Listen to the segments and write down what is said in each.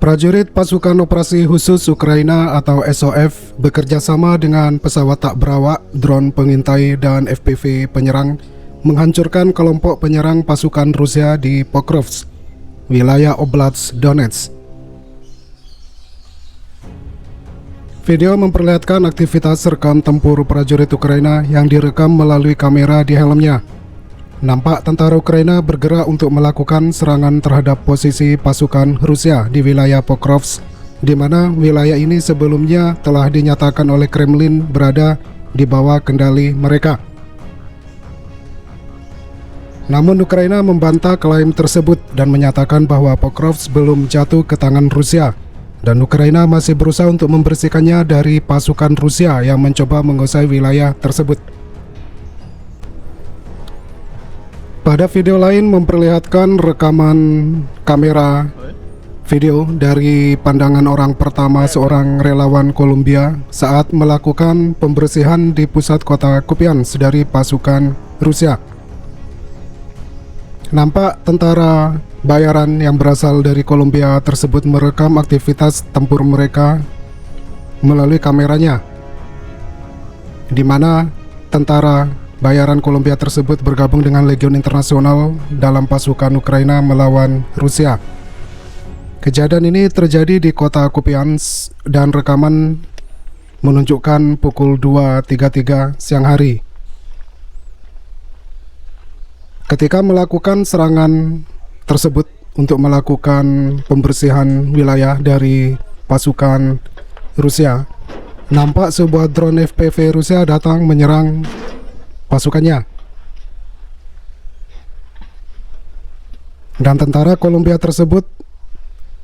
Prajurit Pasukan Operasi Khusus Ukraina atau SOF bekerja sama dengan pesawat tak berawak, drone pengintai dan FPV penyerang menghancurkan kelompok penyerang pasukan Rusia di Pokrovsk, wilayah Oblast Donetsk. Video memperlihatkan aktivitas rekam tempur prajurit Ukraina yang direkam melalui kamera di helmnya. Nampak tentara Ukraina bergerak untuk melakukan serangan terhadap posisi pasukan Rusia di wilayah Pokrovsk, di mana wilayah ini sebelumnya telah dinyatakan oleh Kremlin berada di bawah kendali mereka. Namun Ukraina membantah klaim tersebut dan menyatakan bahwa Pokrovsk belum jatuh ke tangan Rusia, dan Ukraina masih berusaha untuk membersihkannya dari pasukan Rusia yang mencoba menguasai wilayah tersebut. Pada video lain memperlihatkan rekaman kamera video dari pandangan orang pertama seorang relawan Kolombia saat melakukan pembersihan di pusat kota Kupiansk dari pasukan Rusia. Nampak tentara bayaran yang berasal dari Kolombia tersebut merekam aktivitas tempur mereka melalui kameranya, di mana tentara bayaran Kolombia tersebut bergabung dengan Legion Internasional dalam pasukan Ukraina melawan Rusia. Kejadian ini terjadi di kota Kupiansk dan rekaman menunjukkan pukul 2.33 siang hari. Ketika melakukan serangan tersebut untuk melakukan pembersihan wilayah dari pasukan Rusia, nampak sebuah drone FPV Rusia datang menyerang pasukannya, dan tentara Kolombia tersebut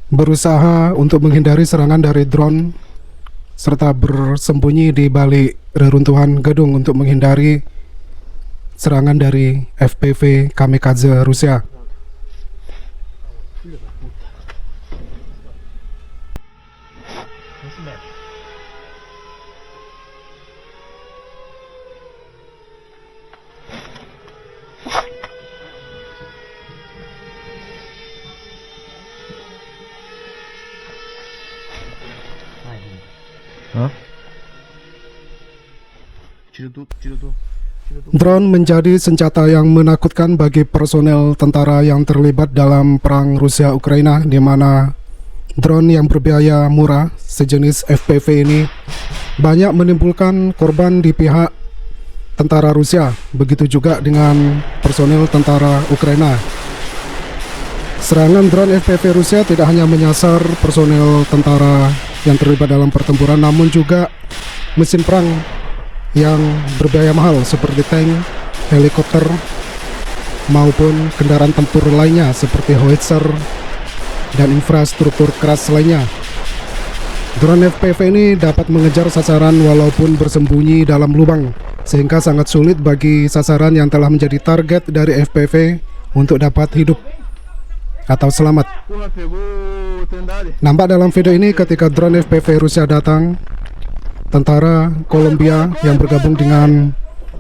berusaha untuk menghindari serangan dari drone serta bersembunyi di balik reruntuhan gedung untuk menghindari serangan dari FPV kamikaze Rusia. Drone menjadi senjata yang menakutkan bagi personel tentara yang terlibat dalam perang Rusia-Ukraina, di mana drone yang berbiaya murah sejenis FPV ini banyak menimbulkan korban di pihak tentara Rusia. Begitu juga dengan personel tentara Ukraina. Serangan drone FPV Rusia tidak hanya menyasar personel tentara yang terlibat dalam pertempuran, namun juga mesin perang yang berbiaya mahal seperti tank, helikopter, maupun kendaraan tempur lainnya seperti howitzer dan infrastruktur keras lainnya. Drone FPV ini dapat mengejar sasaran walaupun bersembunyi dalam lubang, sehingga sangat sulit bagi sasaran yang telah menjadi target dari FPV untuk dapat hidup atau selamat. Nampak dalam video ini ketika drone FPV Rusia datang, tentara Kolombia yang bergabung dengan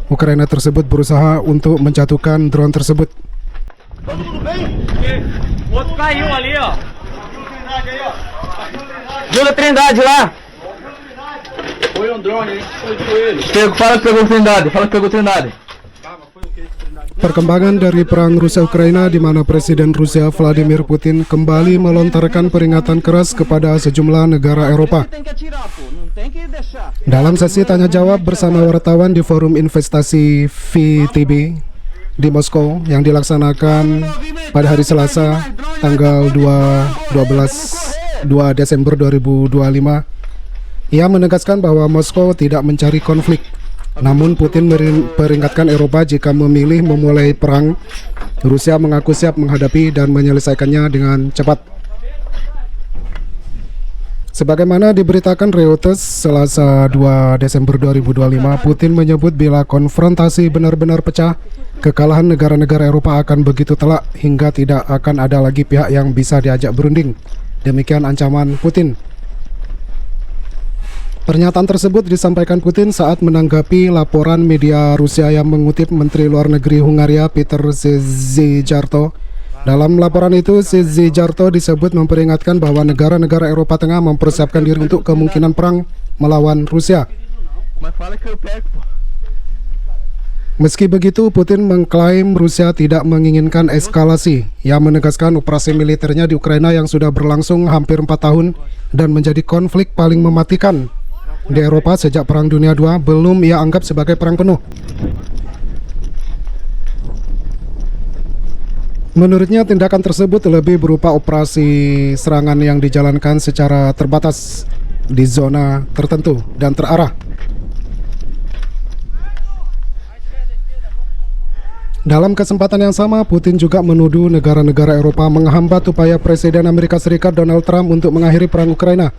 Ukraina tersebut berusaha untuk menjatuhkan drone tersebut. Joga Trindade lá. Foi drone, fala que pegou Trindade, fala que pegou Trindade. Perkembangan dari perang Rusia-Ukraina, di mana Presiden Rusia Vladimir Putin kembali melontarkan peringatan keras kepada sejumlah negara Eropa. Dalam sesi tanya jawab bersama wartawan di forum investasi VTB di Moskow yang dilaksanakan pada hari Selasa tanggal 2 Desember 2025, ia menegaskan bahwa Moskow tidak mencari konflik. Namun Putin memperingatkan Eropa jika memilih memulai perang, Rusia mengaku siap menghadapi dan menyelesaikannya dengan cepat. Sebagaimana diberitakan Reuters Selasa 2 Desember 2025, Putin menyebut bila konfrontasi benar-benar pecah, kekalahan negara-negara Eropa akan begitu telak hingga tidak akan ada lagi pihak yang bisa diajak berunding. Demikian ancaman Putin. Pernyataan tersebut disampaikan Putin saat menanggapi laporan media Rusia yang mengutip Menteri Luar Negeri Hungaria Peter Szijjártó Dalam laporan itu, Syzygarto disebut memperingatkan bahwa negara-negara Eropa Tengah mempersiapkan diri untuk kemungkinan perang melawan Rusia. Meski begitu, Putin mengklaim Rusia tidak menginginkan eskalasi. Ia menegaskan operasi militernya di Ukraina yang sudah berlangsung hampir 4 tahun dan menjadi konflik paling mematikan di Eropa sejak Perang Dunia II belum ia anggap sebagai perang penuh. Menurutnya, tindakan tersebut lebih berupa operasi serangan yang dijalankan secara terbatas di zona tertentu dan terarah. Dalam kesempatan yang sama, Putin juga menuduh negara-negara Eropa menghambat upaya Presiden Amerika Serikat Donald Trump untuk mengakhiri perang Ukraina.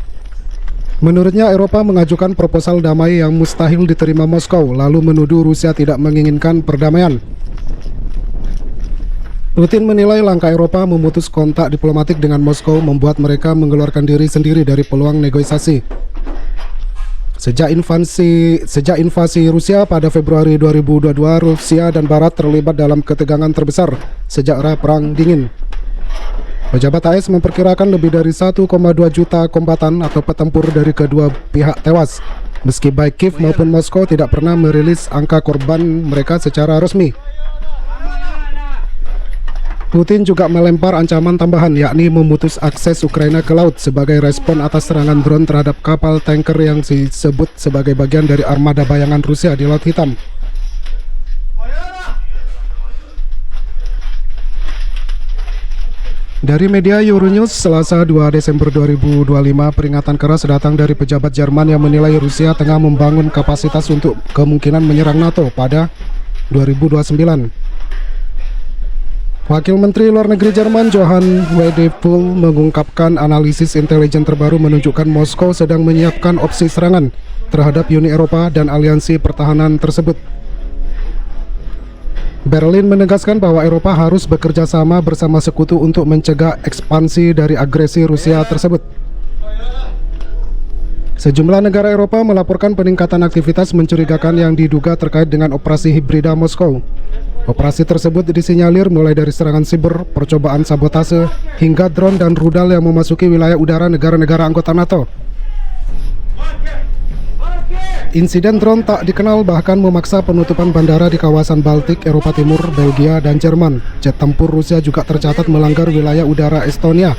Menurutnya, Eropa mengajukan proposal damai yang mustahil diterima Moskow, lalu menuduh Rusia tidak menginginkan perdamaian. Putin menilai langkah Eropa memutus kontak diplomatik dengan Moskow membuat mereka mengeluarkan diri sendiri dari peluang negosiasi. Sejak invasi Rusia pada Februari 2022, Rusia dan Barat terlibat dalam ketegangan terbesar sejak era Perang Dingin. Pejabat AS memperkirakan lebih dari 1,2 juta kombatan atau petempur dari kedua pihak tewas, meski baik Kiev maupun Moskow tidak pernah merilis angka korban mereka secara resmi. Putin juga melempar ancaman tambahan, yakni memutus akses Ukraina ke laut sebagai respon atas serangan drone terhadap kapal tanker yang disebut sebagai bagian dari armada bayangan Rusia di Laut Hitam. Dari media Euronews, Selasa 2 Desember 2025, peringatan keras datang dari pejabat Jerman yang menilai Rusia tengah membangun kapasitas untuk kemungkinan menyerang NATO pada 2029. Wakil Menteri Luar Negeri Jerman Johann Wadephul mengungkapkan analisis intelijen terbaru menunjukkan Moskow sedang menyiapkan opsi serangan terhadap Uni Eropa dan aliansi pertahanan tersebut. Berlin menegaskan bahwa Eropa harus bekerja sama bersama sekutu untuk mencegah ekspansi dari agresi Rusia tersebut. Sejumlah negara Eropa melaporkan peningkatan aktivitas mencurigakan yang diduga terkait dengan operasi hibrida Moskow. Operasi tersebut disinyalir mulai dari serangan siber, percobaan sabotase, hingga drone dan rudal yang memasuki wilayah udara negara-negara anggota NATO. Insiden drone tak dikenal bahkan memaksa penutupan bandara di kawasan Baltik, Eropa Timur, Belgia, dan Jerman. Jet tempur Rusia juga tercatat melanggar wilayah udara Estonia.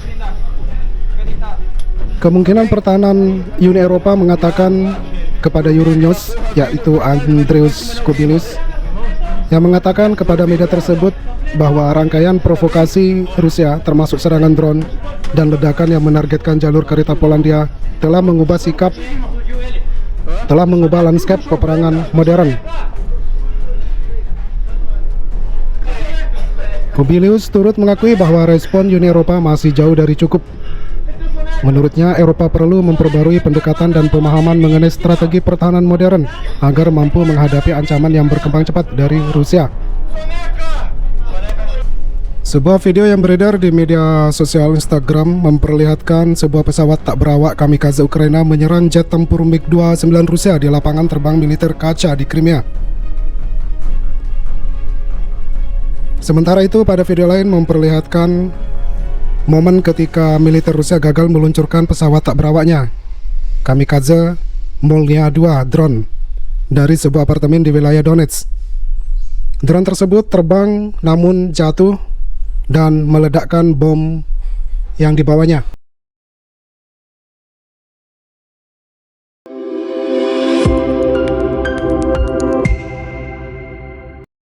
Kemungkinan pertahanan Uni Eropa mengatakan kepada Euronews, yaitu Andrius Kubilius, yang mengatakan kepada media tersebut bahwa rangkaian provokasi Rusia termasuk serangan drone dan ledakan yang menargetkan jalur kereta Polandia telah mengubah lanskap peperangan modern. Kubilius turut mengakui bahwa respon Uni Eropa masih jauh dari cukup. Menurutnya, Eropa perlu memperbarui pendekatan dan pemahaman mengenai strategi pertahanan modern agar mampu menghadapi ancaman yang berkembang cepat dari Rusia. Sebuah video yang beredar di media sosial Instagram memperlihatkan sebuah pesawat tak berawak kamikaze Ukraina menyerang jet tempur MiG-29 Rusia di lapangan terbang militer Kacha di Crimea. Sementara itu, pada video lain memperlihatkan momen ketika militer Rusia gagal meluncurkan pesawat tak berawaknya, kamikaze Molnia 2 drone, dari sebuah apartemen di wilayah Donetsk. Drone tersebut terbang namun jatuh dan meledakkan bom yang dibawanya.